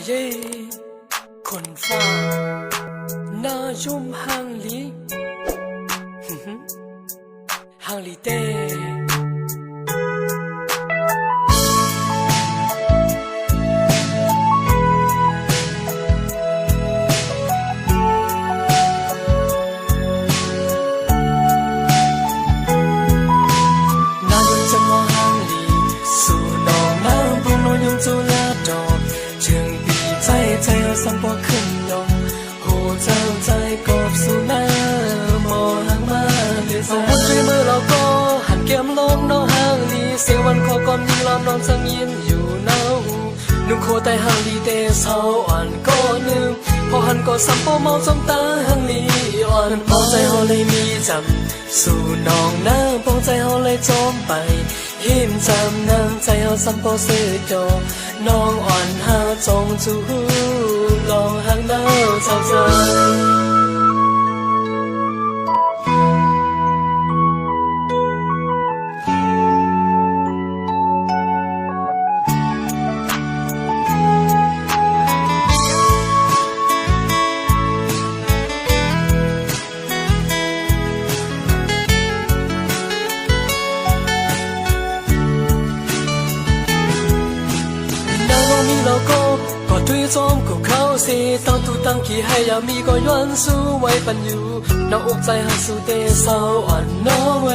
เย่คนฟ้าหน้ายุ่มห่างลีห่างลีเต้สัมปอขึ้นยงหูเจ้าใจกอบสู่หน้ามอห่างมาเดือดสาวใจมือเราก็หันเกมลงน้องห่างลีเสียงวันขอก่อนยิงล้อมน้องสังยินอยู่เนานุ่งโคแต่ห่างลีเตเศร้าอ่อนก็นึงพอหันก็สัมปอมองสมตาห่างลีอ่อนพอใจเขาเลยมีจำสู่น้องน้ำพอใจเขาเลยจมไปหิมจำน้ำใจเขาสัมปอซื้อจอน้องอ่อนหาจงจูลองห่างหน้าเจ้าใจด้วยจอมกูเข้าสิตั้งทุตั้งขี้ให้ยามีก็ย้อนสู้ไว้ปันอยู่น้องอกใจหักสู้เตเศร้าอ่อนน้องเว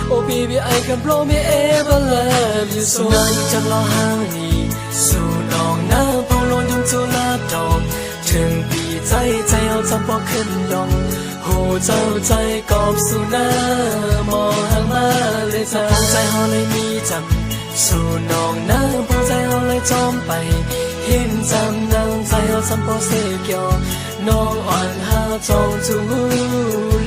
โอ้ baby I can blow me ever love you so น้องจะรอห่างนี้สู่น้องน้ำพอลงยุ่งจุลาดอกถึงปีใจเอาจำปอขึ้นยองหูเจ้าใจกอบสู่หน้ามองห่างมาเลยจะพอใจเขาเลยมีจำสู่น้องน้ำพอใจเขาเลยจอมไปเห็นจำนางใจเอาสัมปอเสกยอน้องอ่อนหาจองจู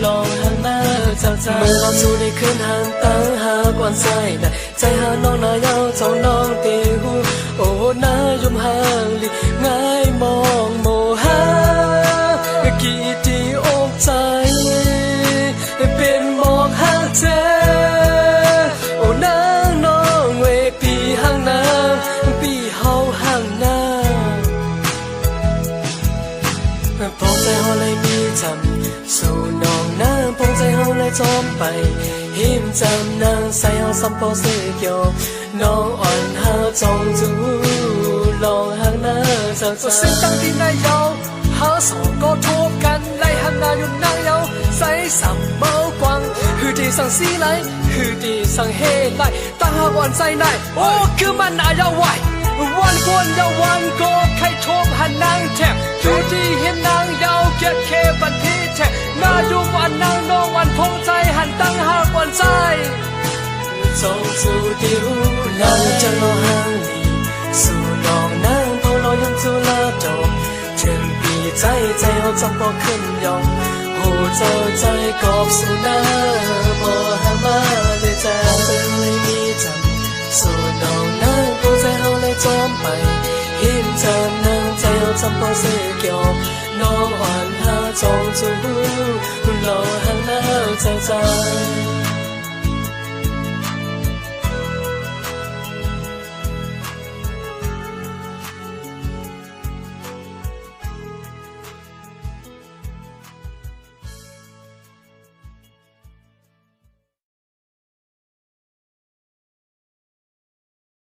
ลองห่างหน้าเจ้าใจเมื่อเราจูได้ขึ้นห่างตั้งหากวันใจแต่ใจหาน้องนายาวจองน้องเตหูโอ้น้ายุ่มห่างลิง่ายมองโมหะกี่ที่อกใจเป็นมองห่างเธอโอ้น้าน้องเวปีห่างน้ำปีเฮาห่างน้าพอใจเขาเลยมีจำสู่น้องน้ำพอใจเขาเลยจมไปหิมจำนางใส่เขาสัมปอเสกยอน้องอ่อนหาจองจูลองห่างหน้าเจ้าใจสิ่งตั้งที่นายยาวหาสองก็ทบกันไล่ห่างหน้าอยู่นางยาวใส่สัมเบากวางคือที่สั่งสีไหลคือที่สั่งเฮไลตั้งหาวันใจนายโอ้คือมันอายาไหววันกวนยาวันก็ใครทบหันนางแทบอยู่ที่เห็นนางยาวเกียดเคบันที่แทบนาอยู่วันนางน้องวันพงใจหันตั้งหากวันใจจงสู่ที่หูน้องจะรอห่างลีสู่น้องนางพอรอยังจุลาดอกถึงปีใจเอาจำปอขึ้นยองหูเจ้าใจกอบสู่หน้าพอห่างมาเลยใจเลยมีจำสู่น้องนางพอใจเอาเลยจอมไปหิมจำนางใจเอาจำปอเสกยอน้องอ่อนหาจองจูรอห่างหน้าเจ้าใจ